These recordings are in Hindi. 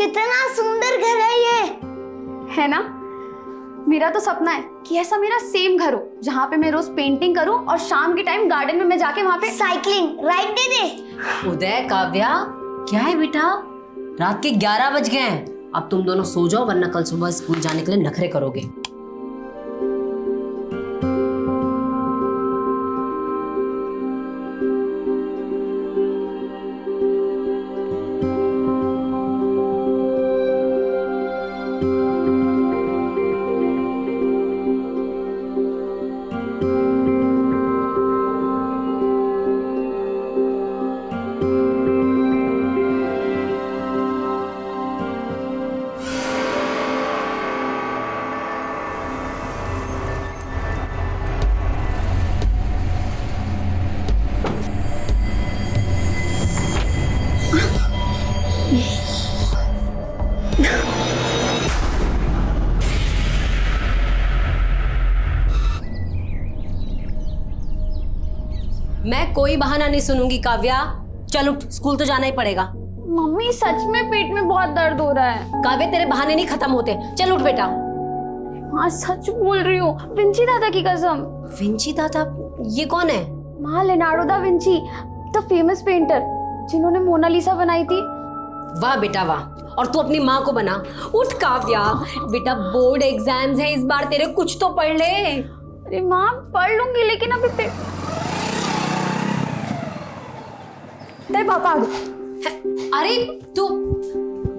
कितना सुंदर घर है ये, है ना। मेरा तो सपना है कि ऐसा मेरा सेम घर हो जहाँ पे मैं रोज पेंटिंग करूँ और शाम के टाइम गार्डन में मैं जाके वहाँ पे साइकिलिंग राइड दे दे। उदय, काव्या, क्या है बेटा? रात के 11 बज गए हैं। अब तुम दोनों सो जाओ वरना कल सुबह स्कूल जाने के लिए नखरे करोगे। मैं कोई बहाना नहीं सुनूंगी काव्या। चल उठ, स्कूल तो जाना ही पड़ेगा। मम्मी सच में पेट में बहुत दर्द हो रहा है। काव्या, तेरे बहाने नहीं खत्म होते। चल उठ बेटा। हाँ सच बोल रही हूँ, विंची दादा की कसम। विंची दादा? ये कौन है? माँ Leonardo da Vinci, the famous painter जिन्होंने मोनालिसा बनाई थी। वाह बेटा वाह। और तू अपनी माँ को बना। उठ काव्या, बेटा बोर्ड एग्जाम्स है इस बार तेरे, कुछ तो पढ़ ले। अरे माँ पढ़ लूंगी लेकिन अभी तेरे पापा आ गए। अरे तू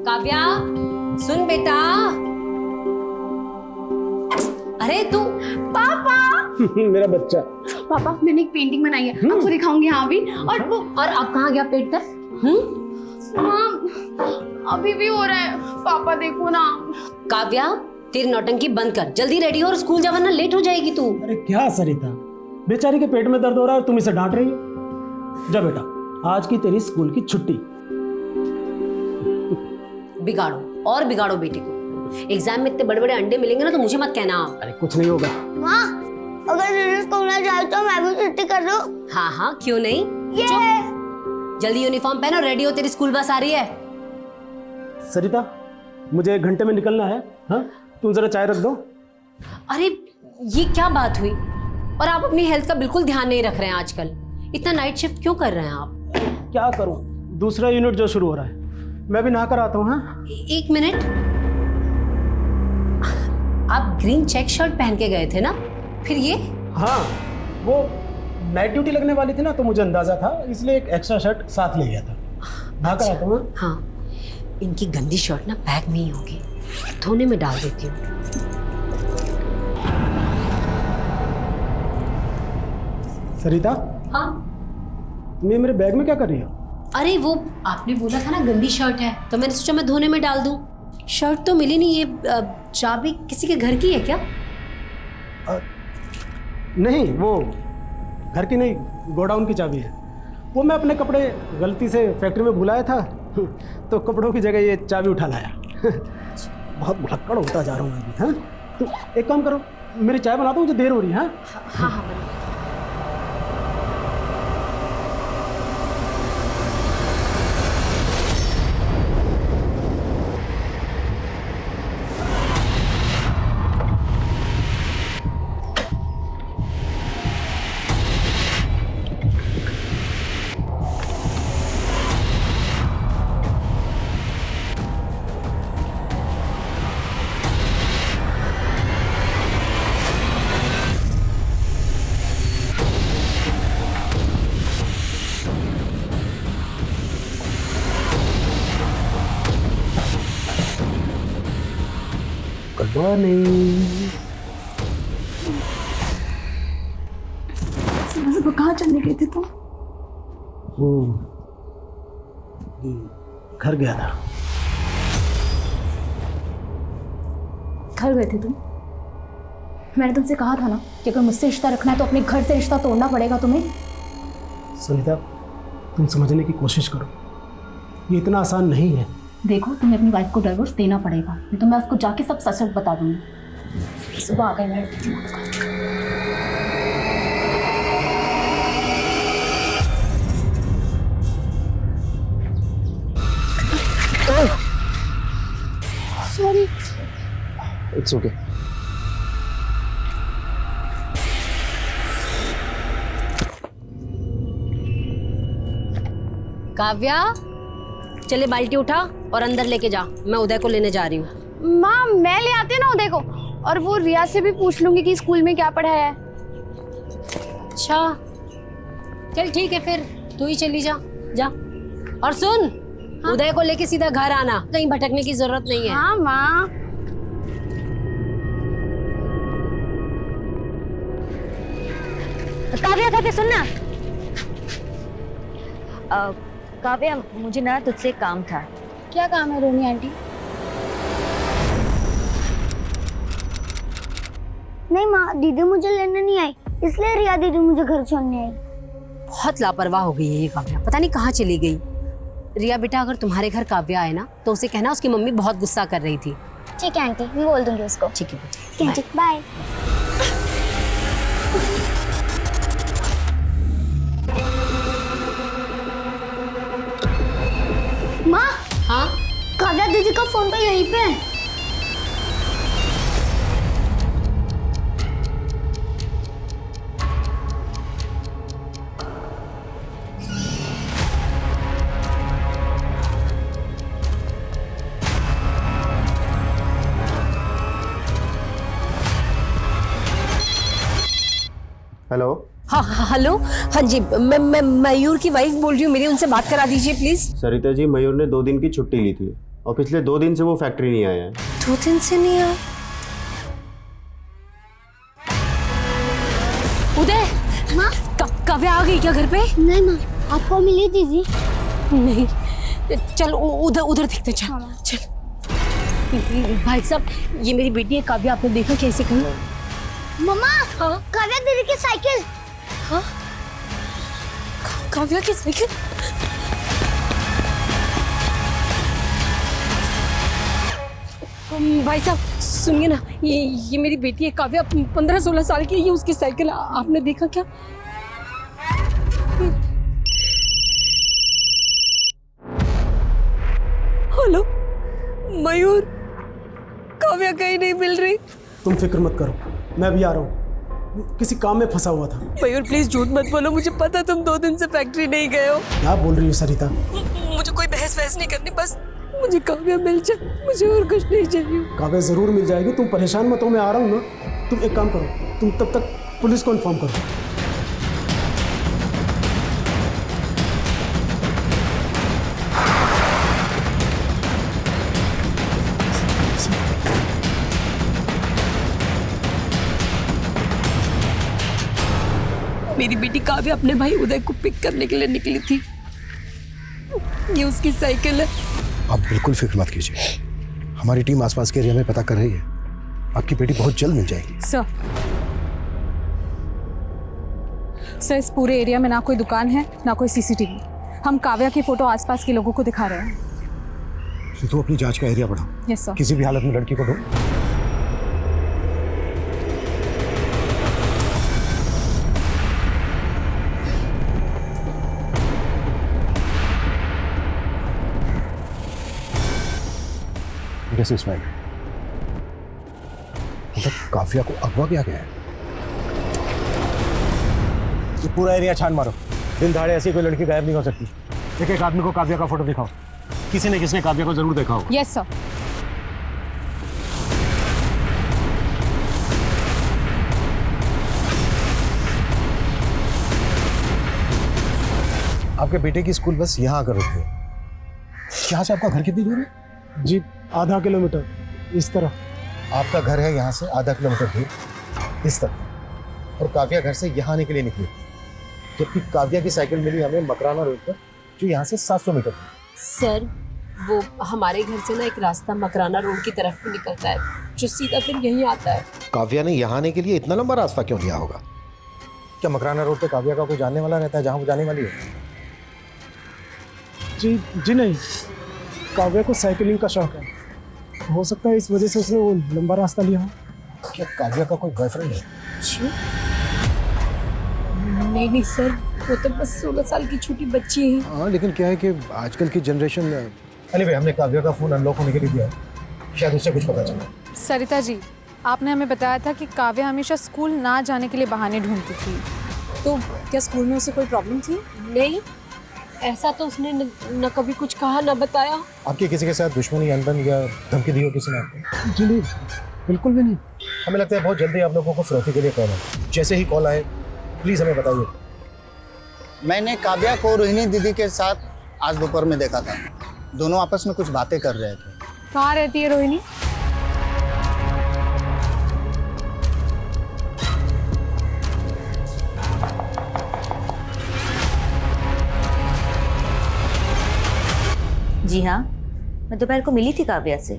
काव्या सुन बेटा। अरे तू पापा मेरा बच्चा। पापा मैंने एक पेंटिंग बनाई है, आपको दिखाऊंगी। यहाँ भी। और वो और अब कहाँ गया पेट दर्द? माँ अभी भी हो रहा है। पापा देखो ना। काव्या, तेरी नौटंकी बंद कर, जल्दी रेडी हो और स्कूल जा वरना लेट हो जाएगी तू। अरे क्या सरिता, बेचारी के पेट में दर्द हो रहा है और तुम इसे डांट रही हो। जा बेटा, आज की तेरी स्कूल की छुट्टी। बिगाड़ो और बिगाड़ो बेटी को। एग्जाम में इतने बड़े बड़े अंडे मिलेंगे ना तो मुझे मत कहना। अरे कुछ नहीं होगा। माँ अगर दीदी स्कूल ना जाए तो मैं भी छुट्टी कर दूं? हाँ हाँ क्यों नहीं। जल्दी यूनिफॉर्म पहनो, रेडी हो, तेरी स्कूल बस आ रही है। सरिता, मुझे 1 घंटे में निकलना है। हाँ, तुम जरा चाय रख दो। अरे ये क्या बात हुई? और आप अपनी हेल्थ का बिल्कुल ध्यान नहीं रख रहे हैं आजकल। इतना नाइट शिफ्ट क्यों कर रहे हैं आप? क्या करूं, दूसरा यूनिट जो शुरू हो रहा है, मैं भी नहा कर आता हूँ। हाँ, एक मिनट, आप ग्रीन चेक शर्ट पहन के गए थे ना, फिर ये? हाँ, वो नाइट ड्यूटी लगने वाली थी ना तो मुझे अंदाजा था, इसलिए एक एक्स्ट्रा शर्ट साथ ले गया था। नहा कर आता हूँ। हाँ, इनकी गंदी शर्ट ना बैग में ही होगी, धोने में डाल देती हूँ। सरिता, हाँ तुम ये मेरे बैग में क्या कर रही हो? अरे वो आपने बोला था ना गंदी शर्ट है, तो मैंने सोचा मैं धोने में डाल दूं। शर्ट तो मिली नहीं। ये चाबी किसी के घर की है क्या? नहीं, वो घर की नहीं, गोडाउन की चाबी है। वो मैं अपने कपड़े गलती से फैक्ट्री में भुलाया था तो कपड़ों की जगह ये चाबी उठा लाया। बहुत भुलक्कड़ होता जा रहा हूँ अभी। हाँ, तो एक काम करो, मेरी चाय बना दो, मुझे देर हो रही है। हाँ हाँ बना। नहीं, कहाँ चलने गए थे तुम? वो घर गया था। घर गए थे तुम? मैंने तुमसे कहा था ना कि अगर मुझसे रिश्ता रखना है तो अपने घर से रिश्ता तोड़ना पड़ेगा तुम्हें। सुनीता, तुम समझने की कोशिश करो, ये इतना आसान नहीं है। देखो तुम्हें अपनी वाइफ को डिवोर्स देना पड़ेगा, नहीं तो मैं उसको जाके सब सच सच बता दूंगी। सुबह आ गए मैं। It's okay. काव्या, चले बाल्टी उठा और अंदर लेके जा, मैं उदय को लेने जा रही हूँ। माँ मैं ले आती हूँ ना उदय को, और वो रिया से भी पूछ लूंगी कि स्कूल में क्या पढ़ाया है। अच्छा चल ठीक है, फिर तू ही चली जा। जा और सुन, हाँ? उदय को लेके सीधा घर आना, कहीं भटकने की जरूरत नहीं है। हाँ माँ। काव्या काव्या सुन ना। काव्या मुझे ना तुझसे काम था। क्या काम है रोमी आंटी? नहीं माँ, दीदी मुझे लेने नहीं आई, इसलिए रिया दीदी मुझे घर छोड़ने आई। बहुत लापरवाह हो गई है ये काव्या, पता नहीं कहाँ चली गई। रिया बेटा, अगर तुम्हारे घर काव्या आए ना तो उसे कहना उसकी मम्मी बहुत गुस्सा कर रही थी। ठीक है आंटी, मैं बोल दूंगी उसको। ठीक है बेटा, ठीक, बाय। माँ, हाँ काव्या दीदी का फोन तो यहीं पे है। हेलो। हाँ हेलो, हाँ जी, मैं मयूर की वाइफ बोल रही हूँ, मेरी उनसे बात करा दीजिए प्लीज। सरिता जी, मयूर ने 2 दिन की छुट्टी ली थी और पिछले 2 दिन से वो फैक्ट्री नहीं आया है। 2 दिन से नहीं आया? उदय, माँ, काव्या आ गई क्या घर पे? नहीं माँ, आपको मिली दीदी? नहीं, चल उधर उधर देखते, चल चल। भाई साहब, ये मेरी बेटी है काव्या, आपने देखा कैसे कहीं? मम्मा, हाँ? काव्या दीदी की साइकिल। हाँ? काव्या की साइकिल? भाई साहब सुनिए ना, ये मेरी बेटी है काव्या, 15-16 साल की है, ये उसकी साइकिल, आपने देखा क्या? हेलो मयूर, काव्या कहीं नहीं मिल रही। तुम फिक्र मत करो, मैं भी आ रहा हूँ, किसी काम में फंसा हुआ था। मयूर प्लीज झूठ मत बोलो, मुझे पता तुम 2 दिन से फैक्ट्री नहीं गए हो। क्या बोल रही हो सरिता? मुझे कोई बहस वहस नहीं करनी, बस मुझे काव्या मिल जाए, मुझे और कुछ नहीं चाहिए। काव्या जरूर मिल जाएगी, तुम परेशान मत हो, मैं आ रहा हूँ ना। तुम एक काम करो, तुम तब तक पुलिस को इन्फॉर्म करो। मेरी बेटी काव्या अपने भाई उदय को पिक करने के लिए निकली थी, ये उसकी साइकिल है। आप बिल्कुल फिक्र मत कीजिए, हमारी टीम आसपास के एरिया में पता कर रही है, आपकी बेटी बहुत जल्द मिल जाएगी। सर इस पूरे एरिया में ना कोई दुकान है ना कोई सीसीटीवी। हम काव्या की फोटो आसपास के लोगों को दिखा रहे हैं। तो अपनी जांच का एरिया बढ़ाओ। Yes sir. किसी भी हालत में लड़की को ढूंढो। कैसे इस्माइल, मतलब काव्या को अगवा किया गया है? तो पूरा एरिया छान मारो, दिन दहाड़े ऐसी कोई लड़की गायब नहीं हो सकती। एक एक आदमी को काव्या का फोटो दिखाओ, किसी ने किसने काव्या को जरूर देखा हो। Yes sir. आपके बेटे की स्कूल बस यहाँ आकर रुकती है। यहाँ से आपका घर कितनी दूर है? जी, आधा किलोमीटर इस तरफ। आपका घर है यहाँ से आधा किलोमीटर दूर इस तरफ, और काव्या घर से यहाँ आने के लिए निकली, जबकि काव्या की साइकिल मिली हमें मकराना रोड पर, जो यहाँ से 700 मीटर दूर। सर वो हमारे घर से ना एक रास्ता मकराना रोड की तरफ भी निकलता है, जो सीधा फिर यहीं आता है। काव्या ने यहाँ आने के लिए इतना लंबा रास्ता क्यों लिया होगा? क्या मकराना रोड पे काव्या का कोई जानने वाला रहता है जहाँ वो जाने वाली है? जी नहीं, काव्या को साइकिलिंग का शौक है, हो सकता है इस वजह से उसने वो लंबा रास्ता लिया हो। क्या काव्या का कोई बॉयफ्रेंड है? नहीं सर, वो तो बस 16 साल की छोटी बच्ची है। हाँ, लेकिन क्या है कि आजकल की जनरेशन। anyway, हमने काव्या का फोन अनलॉक होने के लिए दिया है, शायद उससे कुछ पता चला। सरिता जी, आपने हमें बताया था कि काव्या हमेशा स्कूल ना जाने के लिए बहाने ढूंढती थी। तो क्या स्कूल में उसे कोई प्रॉब्लम थी? नहीं, ऐसा तो उसने न कभी कुछ कहा न बताया। आपकी किसी के साथ दुश्मनी, अनबन या धमकी दी हो किसी ने आपको? जी नहीं, बिल्कुल भी नहीं। हमें लगता है बहुत जल्दी आप लोगों को फिरौती के लिए कॉल है। जैसे ही कॉल आए प्लीज हमें बताइए। मैंने काव्या को रोहिणी दीदी के साथ आज दोपहर में देखा था। दोनों आपस में कुछ बातें कर रहे थे। कहाँ रहती है रोहिणी? जी हाँ, मैं दोपहर को मिली थी काव्या से।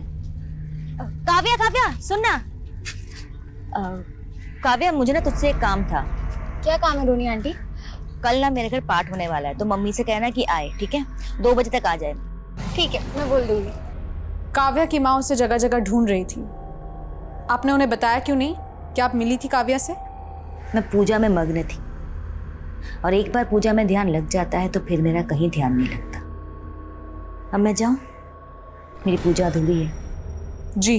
काव्या काव्या सुन ना। काव्या, मुझे ना तुझसे एक काम था। क्या काम है रोनी आंटी? कल ना मेरे घर पाठ होने वाला है, तो मम्मी से कहना कि आए, ठीक है? 2 बजे तक आ जाए। ठीक है, मैं बोल दूंगी। काव्या की माँ उसे जगह जगह ढूंढ रही थी। आपने उन्हें बताया क्यों नहीं कि आप मिली थी काव्या से? मैं पूजा में मग्न थी, और एक बार पूजा में ध्यान लग जाता है तो फिर मेरा कहीं ध्यान नहीं लगता। अब मैं जाऊं? मेरी पूजा अधूरी है। जी।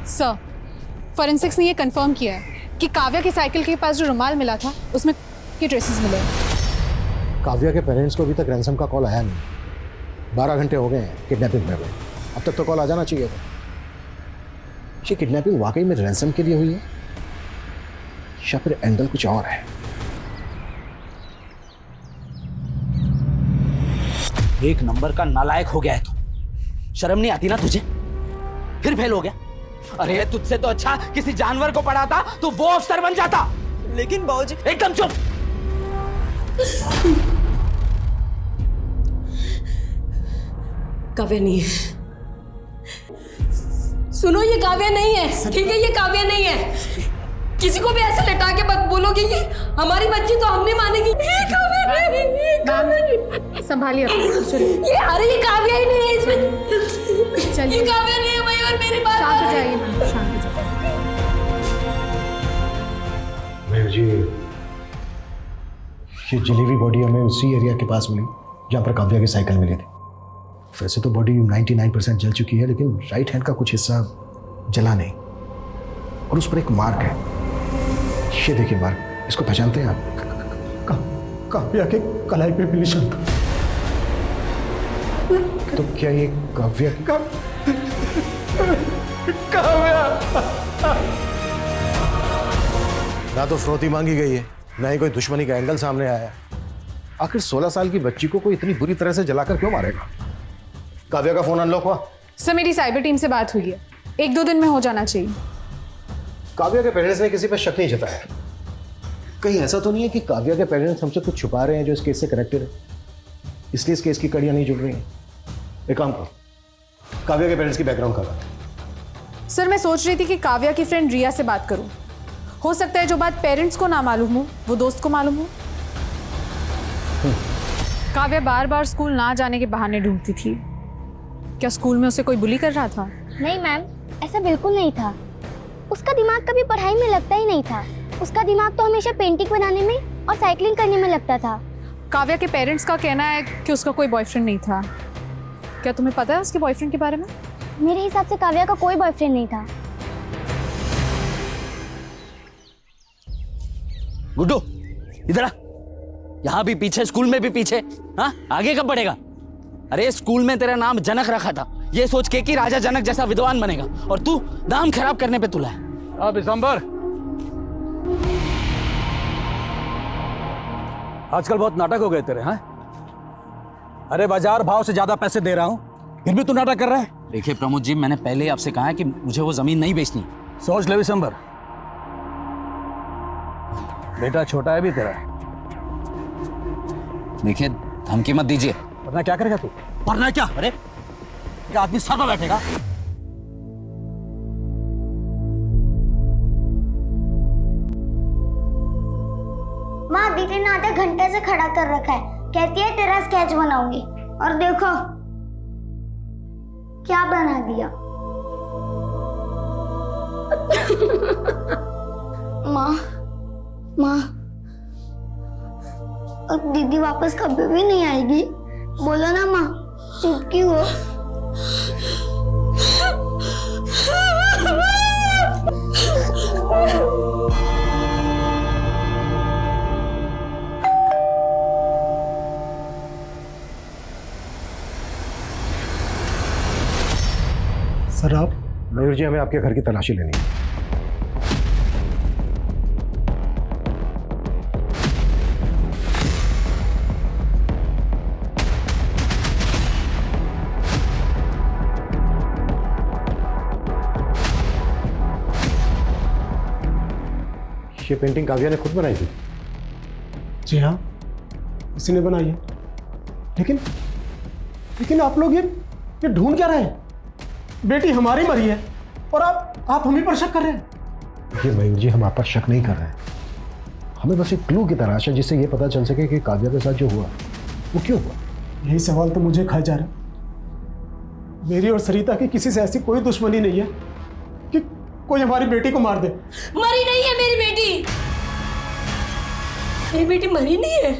सर, फॉरेंसिक्स ने ये कंफर्म किया है कि काव्या की साइकिल के पास जो रुमाल मिला था उसमें के ट्रेसेस मिले हैं। काव्या के पेरेंट्स को अभी तक रैंसम का कॉल आया नहीं। 12 घंटे हो गए हैं किडनैपिंग में। अब तक तो कॉल आ जाना चाहिए था। ये किडनैपिंग वाकई में रैंसम के लिए हुई है या फिर एंगल कुछ और है? एक नंबर का नालायक हो गया है तू। शर्म नहीं आती ना तुझे? फिर फेल हो गया। अरे तुझसे तो अच्छा किसी जानवर को पढ़ाता तो वो अफसर बन जाता। लेकिन बाबूजी एकदम चुप। काव्या नहीं है। सुनो, ये काव्या नहीं है, ठीक है? ये काव्या नहीं है। किसी को भी ऐसे लटा के मत बोलोगे कि हमारी बच्ची तो हम नहीं मानेगी। ये काव्या नहीं, ये काव्या नहीं। संभालिए अपने, चलिए। ये अरे ये काव्या ही नहीं है इसमें। चलिए। ये काव्या नहीं है भाई, और मेरी बात शांत हो जाइए मैम, शांत हो जाइए। मयूर जी, ये जली हुई बॉडी हमें उसी एरिया के पास मिली जहाँ पर काव्या की साइकिल मिली थी। वैसे तो बॉडी 99% जल चुकी है, लेकिन राइट हैंड का कुछ हिस्सा जला नहीं, और उस पर एक मार्क है। ये देखिए मार्क, इसको पहचानते हैं आप? काव्या के कलाई पे भी निशान था। तो क्या ये काव्या की? ना तो फिरौती मांगी गई है, ना ही कोई दुश्मनी का एंगल सामने आया है। आखिर 16 साल की बच्ची को कोई इतनी बुरी तरह से जलाकर क्यों मारेगा? काव्या का फोन अनलॉक हुआ? सर, मेरी साइबर टीम से बात हुई है, 1-2 दिन में हो जाना चाहिए। काव्या के पेरेंट्स ने किसी पर शक नहीं जताया। कहीं ऐसा तो नहीं है कि काव्या के पेरेंट्स हमसे कुछ छुपा रहे हैं जो इस केस से कनेक्टेड है, इसलिए इस केस की कड़ियां नहीं जुड़ रही हैं? एक काम करो, काव्या के पेरेंट्स की बैकग्राउंड करो। सर, मैं सोच रही थी कि काव्या की फ्रेंड रिया से बात करूं। हो सकता है जो बात पेरेंट्स को ना मालूम हो वो दोस्त को मालूम हो। काव्या बार बार स्कूल ना जाने के बहाने ढूंढती थी। क्या स्कूल में उसे कोई बुली कर रहा था? नहीं मैम, ऐसा बिल्कुल नहीं था। उसका दिमाग कभी पढ़ाई में लगता ही नहीं था। उसका दिमाग तो हमेशा पेंटिंग बनाने में और साइकिलिंग करने में लगता था। काव्या के पेरेंट्स का कहना है कि उसका कोई बॉयफ्रेंड नहीं था। क्या तुम्हें पता है उसके बॉयफ्रेंड के बारे में? मेरे हिसाब से काव्या का कोई बॉयफ्रेंड नहीं था। गुड्डू इधर आ। यहाँ भी पीछे, स्कूल में भी पीछे। हाँ, आगे कब बढ़ेगा? अरे स्कूल में तेरा नाम जनक रखा था, ये सोच के कि राजा जनक जैसा विद्वान बनेगा, और तू नाम खराब करने पे तुला है। अब दिसंबर, आजकल बहुत नाटक हो गए तेरे। हैं? अरे बाजार भाव से ज्यादा पैसे दे रहा हूं, फिर भी तू नाटक कर रहा है। देखिए प्रमोद जी, मैंने पहले ही आपसे कहा है कि मुझे वो जमीन नहीं बेचनी। सोच ले दिसंबर, बेटा छोटा है भी तेरा। देखिए धमकी मत दीजिए। वरना क्या करेगा तू? वरना क्या? अरे क्या आदमी सर पर बैठेगा? माँ, दीदी ने आधा घंटे से खड़ा कर रखा है, कहती है तेरा स्केच बनाऊंगी, और देखो क्या बना दिया। माँ, माँ, अब दीदी वापस कभी भी नहीं आएगी। बोलो ना माँ, चुप क्यों हो? सर आप मयूर जी, हमें आपके घर की तलाशी लेनी है। ये पेंटिंग काव्या ने खुद बनाई थी? जी हाँ, इसी ने बनाई है। लेकिन लेकिन आप लोग ये ढूंढ क्या रहे हैं? बेटी हमारी मरी है और आप हम ही पर शक कर रहे हैं। ये मयूर जी, हम आप पर शक नहीं कर रहे हैं। हमें बस एक क्लू की तलाश है जिससे ये पता चल सके कि काव्या के साथ जो हुआ वो क्यों हुआ। यही सवाल तो मुझे खाए जा रहा है। मेरी और सरिता की किसी से ऐसी कोई दुश्मनी नहीं है कि कोई हमारी बेटी को मार दे। मरी नहीं है मेरी बेटी, मेरी बेटी मरी नहीं है।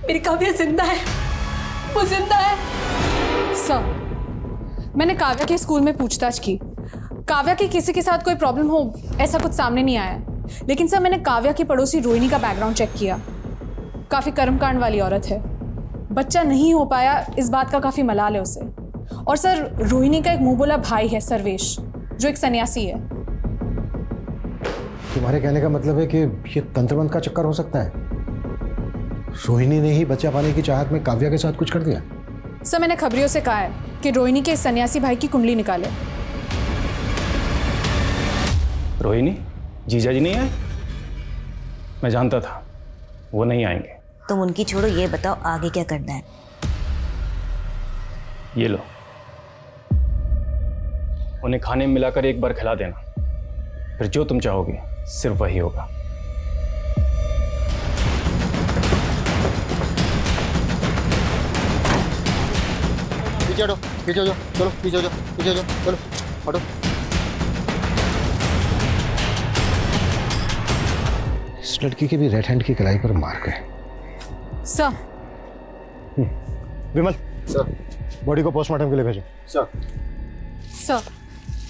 मेरी काव्या जिंदा है, वो जिंदा है। सर, मैंने काव्या के स्कूल में पूछताछ की। काव्या की किसी के साथ कोई प्रॉब्लम हो ऐसा कुछ सामने नहीं आया। लेकिन सर, मैंने काव्या की पड़ोसी रोहिणी का बैकग्राउंड चेक किया। काफ़ी कर्मकांड वाली औरत है। बच्चा नहीं हो पाया इस बात का काफ़ी मलाल है उसे। और सर, रोहिणी का एक मुंह बोला भाई है सर्वेश, जो एक सन्यासी है। तुम्हारे कहने का मतलब है कि ये तंत्रमंत्र का चक्कर हो सकता है? रोहिणी ने ही बच्चा पाने की चाहत में काव्या के साथ कुछ कर दिया? सर, मैंने खबरियों से कहा है कि रोहिणी के इस सन्यासी भाई की कुंडली निकाले। रोहिणी, जीजा जी नहीं आए? मैं जानता था वो नहीं आएंगे। तुम उनकी छोड़ो, ये बताओ आगे क्या करना है? ये लो, उन्हें खाने में मिलाकर एक बार खिला देना, फिर जो तुम चाहोगे सिर्फ वही होगा। पीछे हटो, पीछे हो जाओ, चलो पीछे हो जाओ, पीछे हो जाओ, चलो हटो। इस लड़की के भी रेड हैंड की कलाई पर मार्क है। सर, विमल सर, बॉडी को पोस्टमार्टम के लिए भेजो। सर,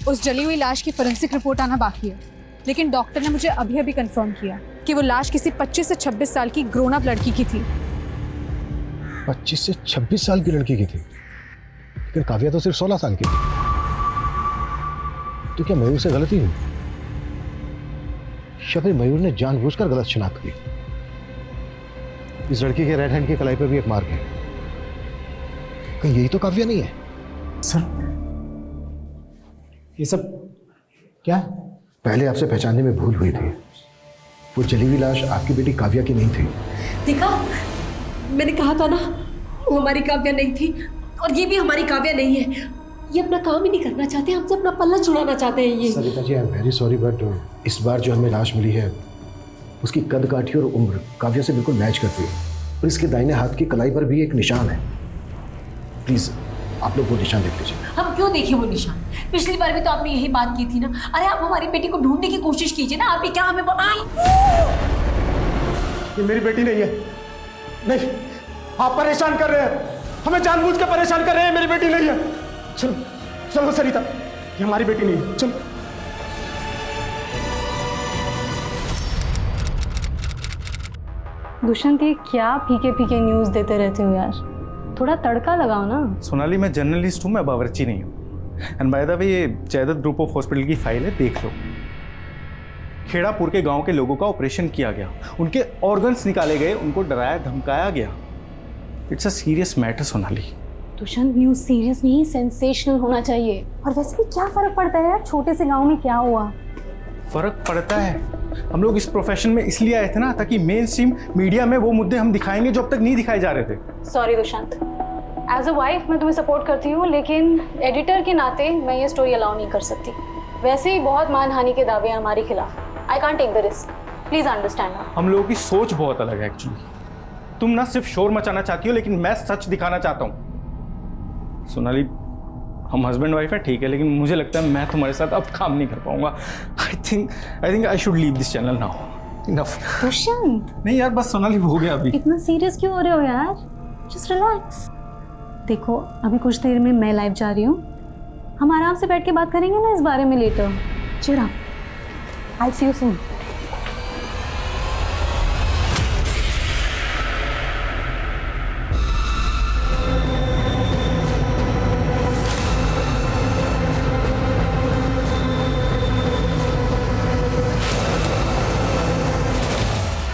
उस जली हुई लाश की फोरेंसिक रिपोर्ट आना बाकी है। लेकिन डॉक्टर ने मुझे अभी अभी कंफर्म किया कि वो लाश किसी 25 से 26 साल की ग्रोन अप लड़की की थी। 25 से 26 साल की लड़की की थी, लेकिन काव्या तो सिर्फ 16 साल की थी। तो क्या मयूर से गलती हुई? या फिर मयूर ने जानबूझकर गलत शिनाख्त की? इस लड़की के राइट हैंड की कलाई पर भी एक मार्क है। कहीं यही तो काव्या नहीं है? सर, ये सब क्या है? पहले आपसे पहचानने में भूल हुई थी। वो जली हुई लाश आपकी बेटी काव्या की नहीं थी। देखा, मैंने कहा था ना वो हमारी काव्या नहीं थी, और ये भी हमारी काव्या नहीं है। ये अपना काम ही नहीं करना चाहते, हमसे अपना पल्ला छुड़ाना चाहते हैं ये। Sarita ji, I am very sorry, but इस बार जो हमें लाश मिली है उसकी कद काठी और उम्र काव्या से बिल्कुल मैच करती है, और इसके दाहिने हाथ की कलाई पर भी एक निशान है। प्लीज आप लोग वो निशान देख लीजिए। हम क्यों देखें वो निशान? पिछली बार भी तो आपने यही बात की थी ना। अरे आप हमारी बेटी को ढूंढने की कोशिश कीजिए ना। आपने क्या हमें ये मेरी बेटी नहीं है। नहीं, आप परेशान कर रहे हैं, हमें जानबूझ के परेशान कर रहे हैं। मेरी बेटी नहीं है। चलो चलो सरिता, ये हमारी बेटी नहीं है। चलो। दुष्यंत, ये क्या फीके फीके न्यूज देते रहते हो यार? थोड़ा तड़का लगाओ ना। सोनाली, मैं जर्नलिस्ट हूँ, मैं बावर्ची नहीं हूँ। एंड बाय द वे, ये जयदत्त ग्रुप ऑफ हॉस्पिटल की फाइल है, देख लो। खेड़ापुर के गांव के लोगों का ऑपरेशन किया गया, उनके ऑर्गन्स निकाले गए, उनको डराया धमकाया गया। It's a serious matter Sonali. Dushyant, news serious नहीं, सेंसेशनल होना चाहिए। और वैसे भी क्या फर्क पड़ता है यार, छोटे से गांव में क्या हुआ? फर्क पड़ता है। हम लोग इस प्रोफेशन में इसलिए आए थे ना, ताकि मेन स्ट्रीम मीडिया में वो मुद्दे हम दिखाएंगे जो अब तक नहीं दिखाए जा रहे थे। Sorry Dushyant, as a wife मैं तुम्हें सपोर्ट करती हूँ, लेकिन एडिटर के नाते मैं ये स्टोरी अलाउ नहीं कर सकती। वैसे ही बहुत मानहानि के दावे हैं हमारे खिलाफ। I can't take the risk, please understand. हम लोगों की सोच बहुत अलग है एक्चुअली। तुम ना सिर्फ शोर मचाना चाहती हो, लेकिन मैं सच दिखाना चाहता हूँ। सोनाली, हम हस्बैंड वाइफ है ठीक है, लेकिन मुझे लगता है मैं तुम्हारे साथ अब काम नहीं कर पाऊंगा। I think I should leave this channel now. Enough. Dushyant, नहीं यार, बस सोनाली हो गया अभी। इतना सीरियस क्यों हो रहे हो यार? Just relax. देखो अभी कुछ देर में मैं लाइव जा रही हूँ, हम आराम से बैठ के बात करेंगे ना इस बारे में लेटर। चिड़ा, आई सी यू सून।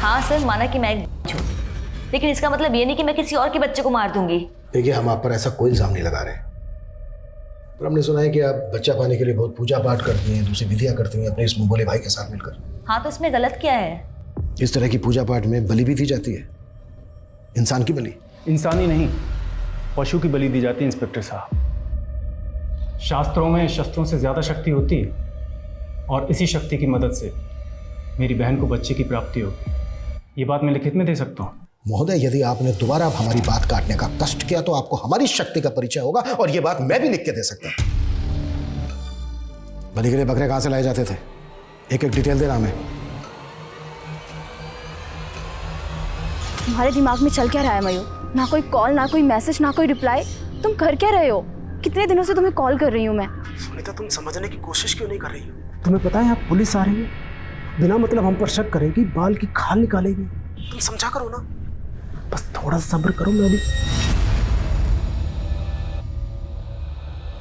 हाँ सर, माना कि मैं एक bitch हूँ, लेकिन इसका मतलब ये नहीं कि मैं किसी और के बच्चे को मार दूंगी। देखिए, हम आप पर ऐसा कोई इल्जाम नहीं लगा रहे, पर हमने सुना है कि आप बच्चा पाने के लिए बहुत पूजा पाठ करती हैं, दूसरी विधियां करती हैं अपने इस मुंह बोले भाई के साथ मिलकर। हाँ, तो इसमें गलत क्या है? इस तरह की पूजा पाठ में बलि भी दी जाती है, इंसान की बलि। इंसानी नहीं, पशु की बलि दी जाती है इंस्पेक्टर साहब। शास्त्रों में शस्त्रों से ज्यादा शक्ति होती है, और इसी शक्ति की मदद से मेरी बहन को बच्चे की प्राप्ति होगी। ये बात मैं लिखित में दे सकता हूँ। महोदय, यदि आपने दोबारा हमारी बात काटने का कष्ट किया तो आपको हमारी शक्ति का परिचय होगा, और ये बात मैं भी लिख के दे सकता हूं। बलि के लिए बकरे कहां से लाए जाते थे? एक एक डिटेल देना हमें। तुम्हारे दिमाग में चल क्या रहा है मयूर? ना कोई कॉल, ना कोई मैसेज, ना कोई रिप्लाई। तुम कर क्या रहे हो? कितने दिनों से तुम्हें कॉल कर रही हूँ मैं। सुनीता, तुम समझने की कोशिश क्यों नहीं कर रही हो? तुम्हें पता है आप पुलिस आ रही है, बिना मतलब हम पर शक करेगी, बाल की खाल निकालेगी। तुम समझा करो ना, बस थोड़ा सब्र करो। मैं भी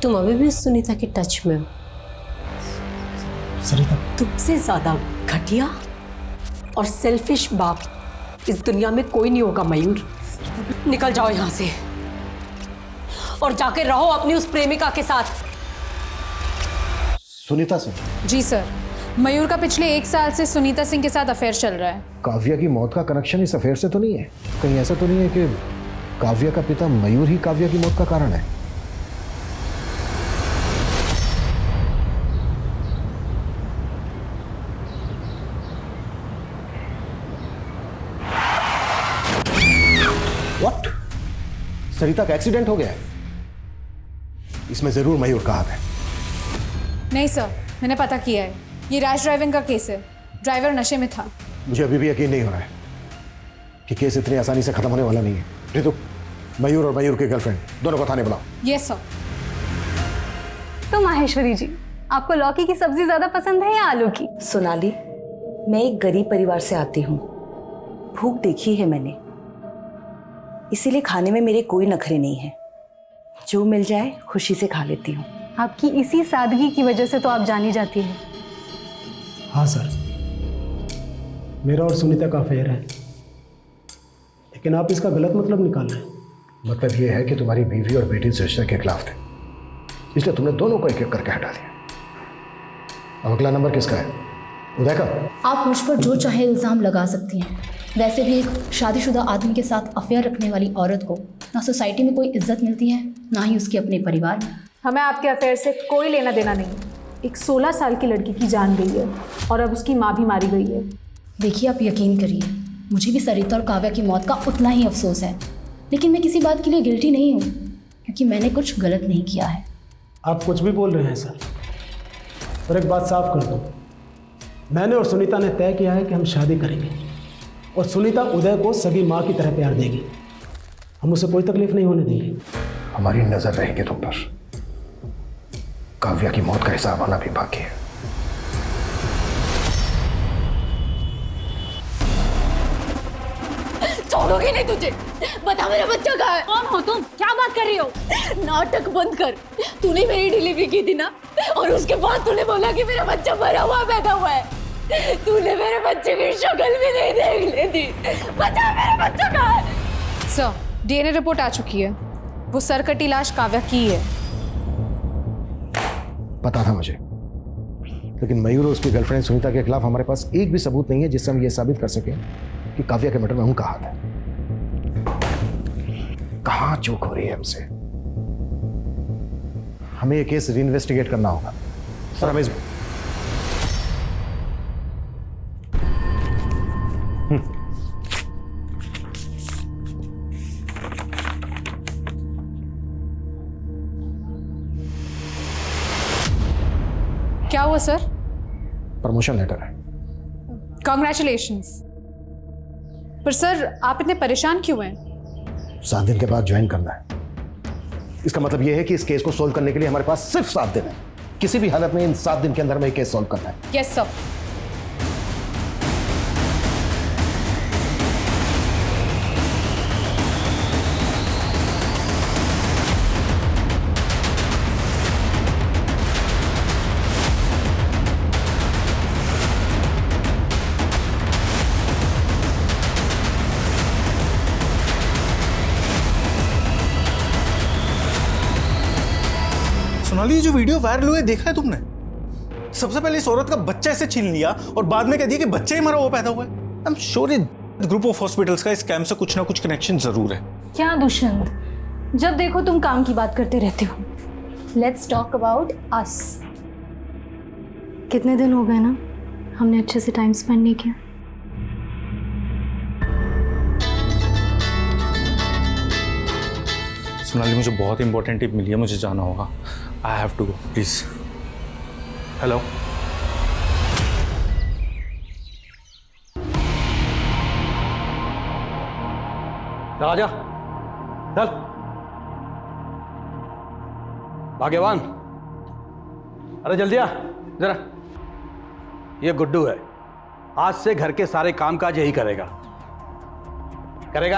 तुम अभी भी सुनीता के टच में हो। सरिता, तुमसे ज्यादा घटिया और सेल्फिश बाप इस दुनिया में कोई नहीं होगा मयूर। निकल जाओ यहां से और जाके रहो अपनी उस प्रेमिका के साथ। सुनीता से? जी सर, मयूर का पिछले 1 साल से सुनीता सिंह के साथ अफेयर चल रहा है। काव्या की मौत का कनेक्शन इस अफेयर से तो नहीं है? कहीं ऐसा तो नहीं है कि काव्या का पिता मयूर ही काव्या की मौत का कारण है? व्हाट? सरिता का एक्सीडेंट हो गया है? इसमें जरूर मयूर का हाथ है। नहीं सर, मैंने पता किया है, ये रैश ड्राइविंग का केस है। ड्राइवर नशे में था। मुझे अभी भी यकीन नहीं हो रहा है कि केस इतनी आसानी से खत्म होने वाला नहीं है। रितु, मयूर और मयूर की गर्लफ्रेंड दोनों को थाने बुलाओ। Yes sir. तो माहेश्वरी जी, आपको लौकी की सब्जी ज्यादा पसंद है या आलू की? सोनाली, मैं एक गरीब परिवार से आती हूँ, भूख देखी है मैंने, इसीलिए खाने में मेरे कोई नखरे नहीं है। जो मिल जाए खुशी से खा लेती हूँ। आपकी इसी सादगी की वजह से तो आप जानी जाती है। हाँ सर, मेरा और सुनीता का अफेयर है, लेकिन आप इसका गलत मतलब निकाल रहे हैं। मतलब ये है कि तुम्हारी बीवी और बेटी इस रिश्ते के खिलाफ थे, इसलिए तुमने दोनों को एक एक करके हटा दिया। अब अगला नंबर किसका है? उदय का? आप मुझ पर जो चाहे इल्ज़ाम लगा सकती हैं। वैसे भी एक शादीशुदा आदमी के साथ अफेयर रखने वाली औरत को ना सोसाइटी में कोई इज्जत मिलती है, ना ही उसके अपने परिवार में। हमें आपके अफेयर से कोई लेना देना नहीं। एक 16 साल की लड़की की जान गई है और अब उसकी माँ भी मारी गई है। देखिए, आप यकीन करिए, मुझे भी सरिता और काव्या की मौत का उतना ही अफसोस है, लेकिन मैं किसी बात के लिए गिल्टी नहीं हूँ, क्योंकि मैंने कुछ गलत नहीं किया है। आप कुछ भी बोल रहे हैं सर, और एक बात साफ कर दूं, मैंने और सुनीता ने तय किया है कि हम शादी करेंगे, और सुनीता उदय को सगी माँ की तरह प्यार देगी। हम उसे कोई तकलीफ नहीं होने देंगे। हमारी नजर रहेगी तुम पर। काव्या की मौत का हिसाब आना भी बाकी है। छोड़ोगे नहीं तुझे। बता मेरा बच्चा कहाँ है? कौन हो तुम? क्या बात कर रही हो? नाटक बंद कर। तूने मेरी डिलीवरी की थी ना, और उसके बाद तूने बोला कि मेरा बच्चा मरा हुआ पैदा हुआ है। तूने मेरे बच्चे की शक्ल भी नहीं देख ली थी। बता मेरा बच्चा कहाँ है? सर, डीएनए रिपोर्ट आ चुकी है, वो सर कटी लाश काव्या की है। पता था मुझे, लेकिन मयूर और उसकी गर्लफ्रेंड सुनीता के खिलाफ हमारे पास एक भी सबूत नहीं है जिससे हम ये साबित कर सकें कि काव्या के मर्डर में उनका हाथ है। कहां चूक हो रही है हमसे? हमें ये केस रीइन्वेस्टिगेट करना होगा सर। हमें क्या हुआ सर? प्रमोशन लेटर है, कॉन्ग्रेचुलेशंस। पर सर आप इतने परेशान क्यों हैं? 7 दिन के बाद ज्वाइन करना है। इसका मतलब यह है कि इस केस को सोल्व करने के लिए हमारे पास सिर्फ 7 दिन है। किसी भी हालत में इन 7 दिन के अंदर में केस सोल्व करना है। Yes sir. सोनाली, ये जो वीडियो वायरल हुआ है देखा है तुमने? सबसे पहले इस औरत का बच्चा ऐसे छीन लिया और बाद में कह दिया कि बच्चा ही मरा हुआ पैदा हुआ है। आई एम श्योर ये ग्रुप ऑफ हॉस्पिटल्स का इस स्कैम से कुछ ना कुछ कनेक्शन जरूर है। क्या दुष्यंत, जब देखो तुम काम की बात करते रहते हो। Let's talk about us. कितने दिन हो गए ना हमने अच्छे से टाइम स्पेंड नहीं किया। सोनाली, मुझे बहुत इंपॉर्टेंट टिप मिली है, मुझे जाना होगा। I have to go, please. Hello, Raja चल। भाग्यवान, अरे जल्दी आ जरा। ये गुड्डू है, आज से घर के सारे कामकाज यही करेगा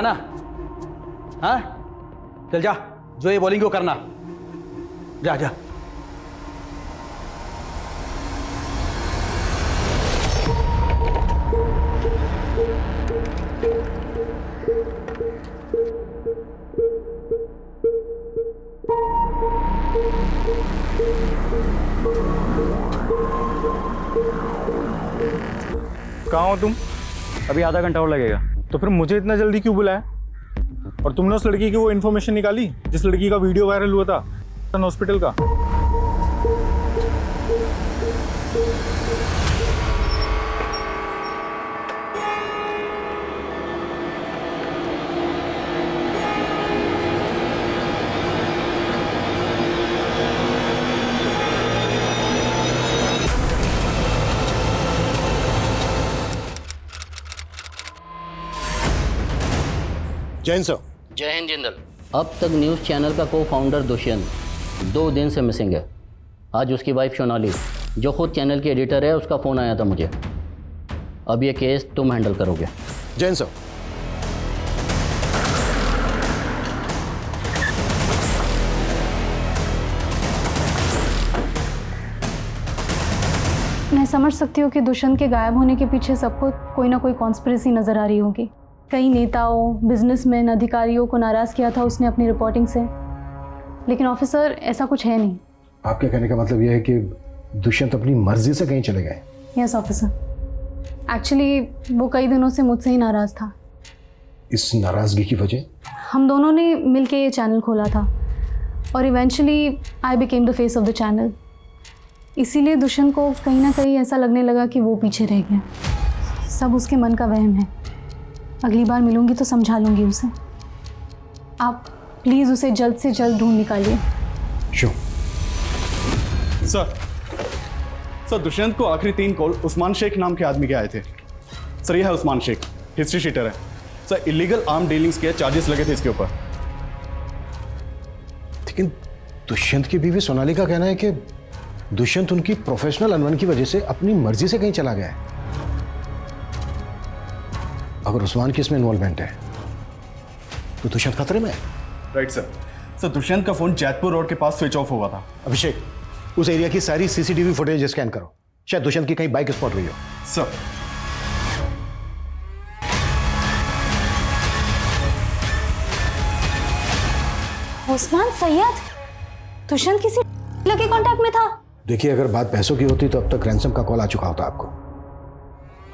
ना? हाँ, चल जा, जो ये बोलेंगे वो करना। जा जा। कहाँ हो तुम? अभी आधा घंटा और लगेगा। तो फिर मुझे इतना जल्दी क्यों बुलाया? और तुमने उस लड़की की वो इन्फॉर्मेशन निकाली जिस लड़की का वीडियो वायरल हुआ था हॉस्पिटल का? जैन सर। जय हिंद जिंदल। अब तक न्यूज़ चैनल का को फाउंडर दुष्यंत 2 दिन से मिसिंग है। आज उसकी वाइफ सोनाली, जो खुद चैनल की एडिटर है, उसका फ़ोन आया था मुझे। अब ये केस तुम हैंडल करोगे। जैन सर। मैं समझ सकती हूँ कि दुष्यंत के गायब होने के पीछे सबको कोई ना कोई कॉन्स्पिरेसी नज़र आ रही होगी। कई नेताओं, बिजनेसमैन, अधिकारियों को नाराज़ किया था उसने अपनी रिपोर्टिंग से। लेकिन ऑफिसर, ऐसा कुछ है नहीं। आपके कहने का मतलब यह है कि दुष्यंत अपनी मर्जी से कहीं चले गए? Yes officer. एक्चुअली वो कई दिनों से मुझसे ही नाराज़ था। इस नाराज़गी की वजह? हम दोनों ने मिलके ये चैनल खोला था और eventually I became the face of the channel. इसीलिए दुष्यंत को कहीं ना कहीं ऐसा लगने लगा कि वो पीछे रह गया। सब उसके मन का वहम है। अगली बार मिलूंगी तो समझा लूंगी उसे। आप प्लीज़ उसे जल्द से जल्द ढूंढ निकालिए। श्योर सर, दुष्यंत को आखिरी 3 कॉल उस्मान शेख नाम के आदमी के आए थे। सर, ये है उस्मान शेख, हिस्ट्री शीटर है सर। इलीगल आर्म डीलिंग्स के चार्जेस लगे थे इसके ऊपर। लेकिन दुष्यंत की बीवी सोनाली का कहना है कि दुष्यंत उनकी प्रोफेशनल अनबन की वजह से अपनी मर्जी से कहीं चला गया है। अगर उस्मान की इसमें इन्वॉल्वमेंट है तो दुष्यंत खतरे में है। Right sir. सर, दुष्यंत का फोन जैतपुर रोड के पास स्विच ऑफ हुआ था। अभिषेक, उस एरिया की सारी सीसीटीवी फुटेज स्कैन करो। शायद दुष्यंत की कहीं बाइक स्पॉट हुई हो। सर। उस्मान सैयद दुष्यंत किसी लगे कांटेक्ट में था? देखिए, अगर बात पैसों की होती तो अब तक रैंसम का कॉल आ चुका होता आपको।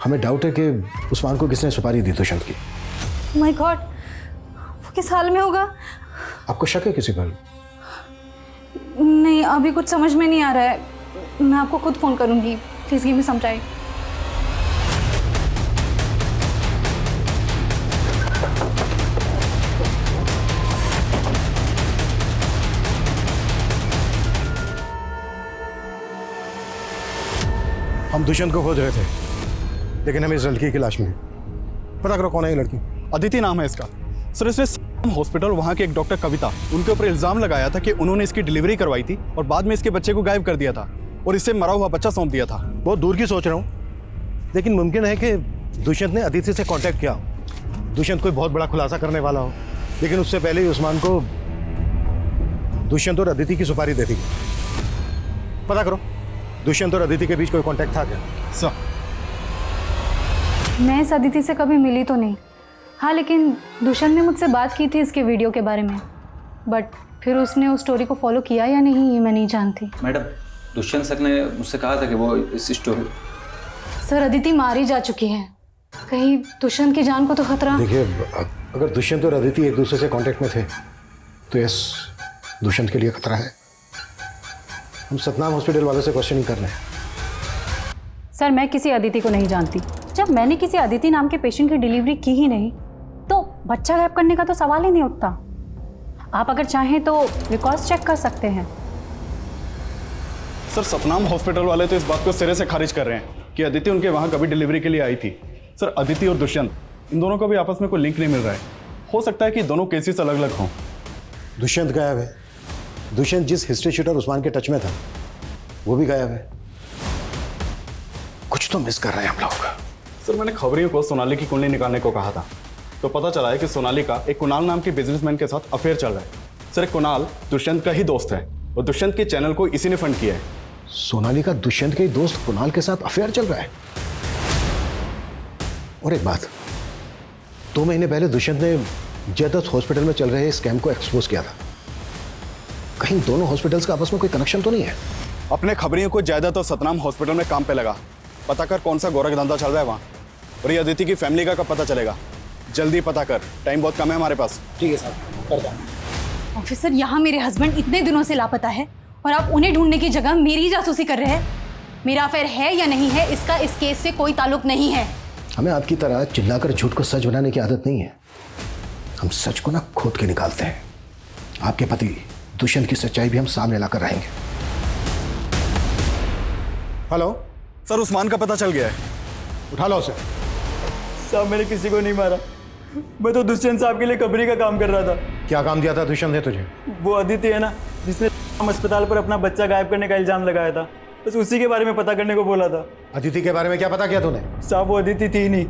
हमें डाउट है कि उस्मान को किसने सुपारी दी दुष्यंत की। माय गॉड, वो किस हाल में होगा? आपको शक है किसी पर? नहीं, अभी कुछ समझ में नहीं आ रहा है। मैं आपको खुद फोन करूंगी। Please give me some time. हम दुष्यंत को खोज रहे थे। लेकिन हमें इस लड़की की लाश मिली। पता करो कौन है ये लड़की। अदिति नाम है इसका। सर इसने हॉस्पिटल वहाँ के एक डॉक्टर कविता उनके ऊपर इल्ज़ाम लगाया था कि उन्होंने इसकी डिलीवरी करवाई थी और बाद में इसके बच्चे को गायब कर दिया था और इससे मरा हुआ बच्चा सौंप दिया था। बहुत दूर की सोच रहा हूँ, लेकिन मुमकिन है कि दुष्यंत ने अदिति से कांटेक्ट किया हो। दुष्यंत कोई बहुत बड़ा खुलासा करने वाला हो, लेकिन उससे पहले ही उस्मान को दुष्यंत और अदिति की सुपारी दे दी। पता करो दुष्यंत और अदिति के बीच कोई कांटेक्ट था क्या? सर मैं इस अदिति से कभी मिली तो नहीं, हाँ लेकिन दुष्यंत ने मुझसे बात की थी इसके वीडियो के बारे में, बट फिर उसने उस स्टोरी को फॉलो किया या नहीं ये मैं नहीं जानती। मैडम दुष्यंत सर ने मुझसे कहा था कि वो इस स्टोरी। सर अदिति मारी जा चुकी है, कहीं दुष्यंत की जान को तो खतरा। देखिए अगर दुष्यंत और अदिति एक दूसरे से कांटेक्ट में थे तो यस दुष्यंत के लिए खतरा है। हम सतनाम हॉस्पिटल वालों से क्वेश्चनिंग कर रहे हैं। सर मैं किसी अदिति को नहीं जानती। जब मैंने किसी अदिति नाम के पेशेंट की डिलीवरी की ही नहीं तो बच्चा गायब करने का तो सवाल ही नहीं उठता। आप अगर चाहें तो रिकॉर्ड्स चेक कर सकते हैं। सर सतनाम हॉस्पिटल वाले तो इस बात को सिरे से खारिज कर रहे हैं कि अदिति उनके वहाँ कभी डिलीवरी के लिए आई थी। सर अदिति और दुष्यंत इन दोनों का भी आपस में कोई लिंक नहीं मिल रहा है। हो सकता है कि दोनों केसेस अलग अलग हों। दुष्यंत गायब है। दुष्यंत जिस हिस्ट्री शीटर उस्मान के टच में था वो भी गायब है। कुछ तो मिस कर रहे हैं हम लोग। सर मैंने खबरियों को सोनाली की कुंडली निकालने को कहा था तो पता चला है कि सोनाली का एक कुणाल नाम के बिजनेसमैन के साथ अफेयर चल रहा है। सर कुणाल दुष्यंत का ही दोस्त है और दुष्यंत के चैनल को इसी ने फंड किया है। सोनाली का दुष्यंत के दोस्त कुणाल के साथ अफेयर चल रहा है। और एक बात, 2 महीने पहले दुष्यंत ने जयदत्त हॉस्पिटल में चल रहे स्कैम को एक्सपोज किया था। कहीं दोनों हॉस्पिटल्स का आपस में कोई कनेक्शन तो नहीं है? अपने खबरियों को जयदत्त और सतनाम हॉस्पिटल में काम पे लगा। पता कर कौन सा गोरख धंधा चल रहा है वहाँ। और ये अदिति की फैमिली का कब पता चलेगा? जल्दी पता कर, टाइम बहुत कम है हमारे पास। ठीक है सर, करता हूं। ऑफिसर यहाँ मेरे हस्बैंड इतने दिनों से लापता है और आप उन्हें ढूंढने की जगह मेरी जासूसी कर रहे हैं। मेरा अफेयर है या नहीं है इसका इस केस से कोई ताल्लुक नहीं है। हमें आपकी तरह चिल्लाकर झूठ को सच बनाने की आदत नहीं है। हम सच को ना खोद के निकालते हैं। आपके पति दुष्यंत की सच्चाई भी हम सामने लाकर रहेंगे। हेलो सर उस्मान का पता चल गया है। उठा लो उसे। साहब मैंने किसी को नहीं मारा, मैं तो दुष्यंत साहब के लिए कबरी का काम कर रहा था। क्या काम दिया था दुष्यंत ने तुझे? वो अदिति है ना जिसने अस्पताल पर अपना बच्चा गायब करने का इल्जाम लगाया था, बस उसी के बारे में पता करने को बोला था। अदिति के बारे में क्या पता किया तूने? साहब वो अदिति थी नहीं,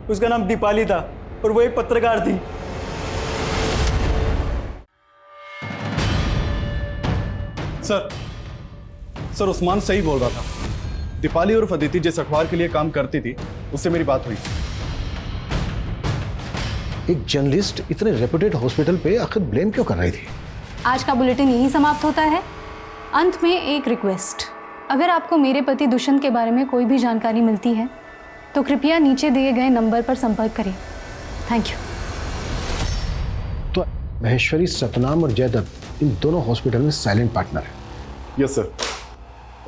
उसका नाम दीपाली था और वो एक पत्रकार थी। सर उस्मान सही बोल रहा था। दीपाली और अदिति जिस अखबार के लिए काम करती थी उससे मेरी बात हुई। एक जर्नलिस्ट इतने रेपुटेड हॉस्पिटल पे आखिर ब्लेम क्यों कर रही थी? आज का बुलेटिन यही समाप्त होता है। अंत में एक रिक्वेस्ट, अगर आपको मेरे पति दुष्यंत के बारे में कोई भी जानकारी मिलती है तो कृपया नीचे दिए गए नंबर पर संपर्क करें। Thank you. तो महेश्वरी सतनाम और जयदत्त इन दोनों हॉस्पिटल में साइलेंट पार्टनर है। Yes sir.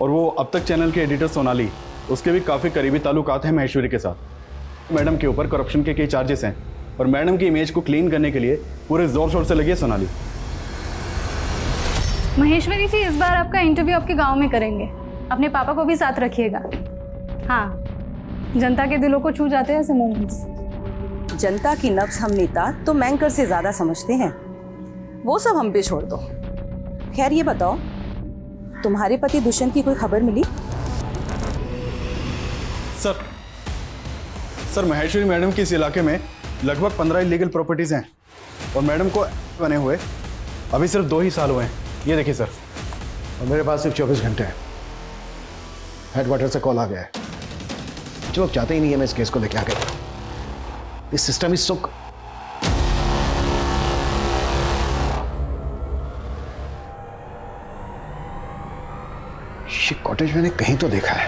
और वो अब तक चैनल के एडिटर सोनाली, उसके भी काफ़ी करीबी ताल्लुकात हैं महेश्वरी के साथ। मैडम के ऊपर करप्शन के कई चार्जेस हैं और मैडम की इमेज को क्लीन करने के लिए पूरे जोर शोर से लगी है सोनाली। महेश्वरी जी इस बार आपका इंटरव्यू आपके गांव में करेंगे, अपने पापा को भी साथ रखिएगा। हाँ, जनता के दिलों को छू जाते हैं ऐसे मोमेंट्स। जनता की नब्ज हम नेता तो मैंकर से ज्यादा समझते हैं, वो सब हम पे छोड़ दो। खैर ये बताओ, तुम्हारे पति दुष्यंत की कोई खबर मिली? सर महेश्वरी मैडम की इस इलाके में लगभग 15 इलीगल प्रॉपर्टीज हैं और मैडम को बने हुए अभी सिर्फ 2 ही साल हुए हैं। ये देखिए सर। और मेरे पास सिर्फ 24 घंटे हैं। हेडक्वार्टर से कॉल आ गया है। कुछ लोग चाहते ही नहीं है मैं इस केस को लेके आगे। This system is so. ये कॉटेज मैंने कहीं तो देखा है।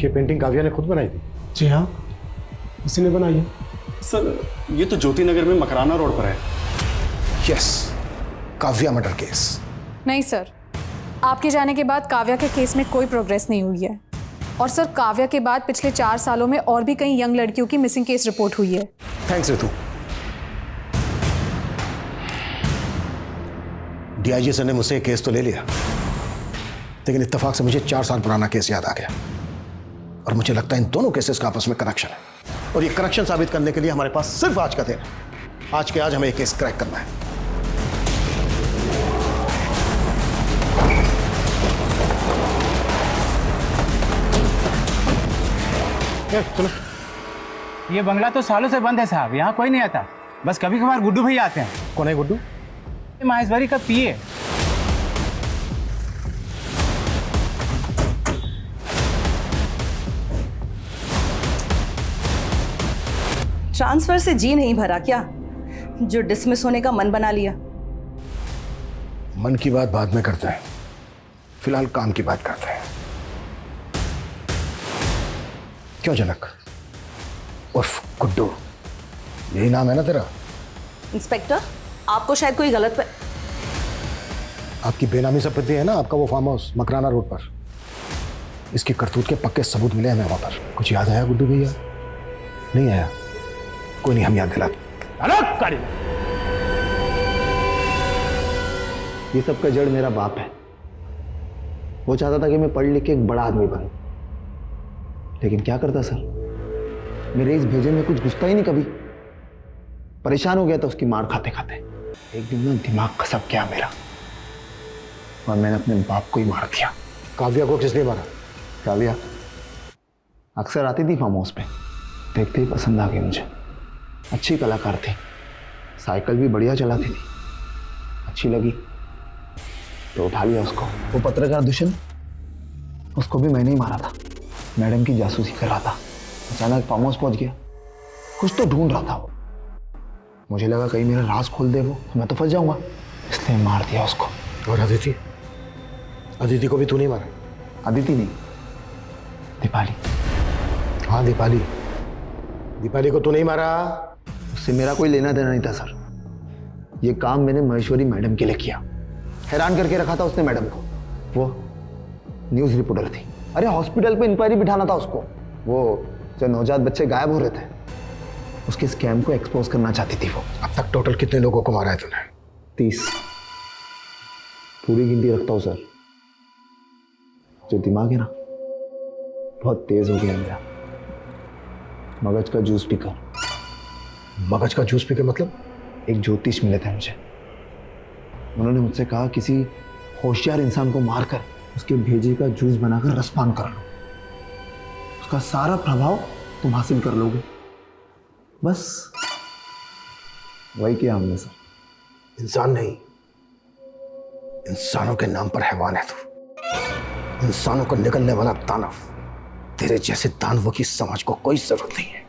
ये पेंटिंग काव्या ने खुद बनाई थी? जी हाँ, इसी ने बनाई है। सर ये तो ज्योति नगर में मकराना रोड पर है। Yes, Kavya murder case. नहीं सर, आपके जाने के बाद काव्या के केस में कोई प्रोग्रेस नहीं हुई है। और सर काव्या के बाद पिछले 4 सालों में और भी कई यंग लड़कियों की मिसिंग केस रिपोर्ट हुई है। थैंक्स रितु। डीआईजी सर ने मुझसे केस तो ले लिया, लेकिन इत्तेफाक से मुझे 4 साल पुराना केस याद आ गया। और मुझे लगता है इन दोनों केसेस का आपस में कनेक्शन है, और ये कनेक्शन साबित करने के लिए हमारे पास सिर्फ आज का दिन है। आज के आज हमें ये केस क्रैक करना है। चलो। ये बंगला तो सालों से बंद है साहब, यहाँ कोई नहीं आता, बस कभी कभार गुड्डू भैया आते हैं। कौन है गुड्डू? माहेश्वरी का पीए। ट्रांसफर से जी नहीं भरा क्या, जो डिसमिस होने का मन बना लिया? मन की बात बाद में करते हैं, फिलहाल काम की बात करते हैं। क्यों जनक उर्फ गुड्डू, यही नाम है ना तेरा? इंस्पेक्टर, आपको शायद कोई गलत आपकी बेनामी संपत्ति है ना, आपका वो फार्म हाउस मकराना रोड पर। इसकी करतूत के पक्के सबूत मिले हमें वहां पर। कुछ याद आया गुड्डू भैया? नहीं आया? कोई नहीं, हम याद दिलाते। ये सब का जड़ मेरा बाप है। वो चाहता था कि मैं पढ़ लिख के एक बड़ा आदमी बनूं, लेकिन क्या करता सर, मेरे इस भेजे में कुछ घुसता ही नहीं कभी। परेशान हो गया था उसकी मार खाते खाते। एक दिन ना दिमाग खसक गया मेरा, और मैंने अपने बाप को ही मार दिया। काव्या को किसने मारा? काव्या अक्सर आती थी फार्म हाउस पे, देखते ही पसंद आ गई मुझे। अच्छी कलाकार थी, साइकिल भी बढ़िया चलाती थी, अच्छी लगी तो उठा लिया उसको। वो पत्रकार दुष्यंत, उसको भी मैंने ही मारा था, मैडम की जासूसी कर रहा था। अचानक फार्म हाउस पहुंच गया, कुछ तो ढूंढ रहा था वो। मुझे लगा कहीं मेरा राज खोल दे वो, तो मैं तो फंस जाऊंगा, इसलिए मार दिया उसको। और अदिति? अदिति को भी तू नहीं मारा? अदिति नहीं, दीपाली। हाँ दीपाली, दीपाली को तू नहीं मारा? उससे मेरा कोई लेना देना नहीं था सर। ये काम मैंने महेश्वरी मैडम के लिए किया। हैरान करके रखा था उसने मैडम को। वो न्यूज़ रिपोर्टर थी। अरे हॉस्पिटल पे इंक्वायरी बिठाना था उसको। वो जो नवजात बच्चे गायब हो रहे थे, उसके स्कैम को एक्सपोज करना चाहती थी वो। अब तक टोटल कितने लोगों को मारा है तूने? 30। पूरी गिनती रखता हूँ सर। जो दिमाग है ना, बहुत तेज हो गया मेरा। मगज का जूस पीकर। मगज का जूस पीकर मतलब? एक ज्योतिष मिले थे मुझे, उन्होंने मुझसे कहा किसी होशियार इंसान को मारकर उसके भेजे का जूस बनाकर रसपान कर लो, उसका सारा प्रभाव तुम हासिल कर लोगे। बस वही किया हमने सर। इंसान नहीं, इंसानों के नाम पर हैवान है तू। इंसानों को निकलने वाला दानव। तेरे जैसे दानवों की समाज को कोई जरूरत नहीं है।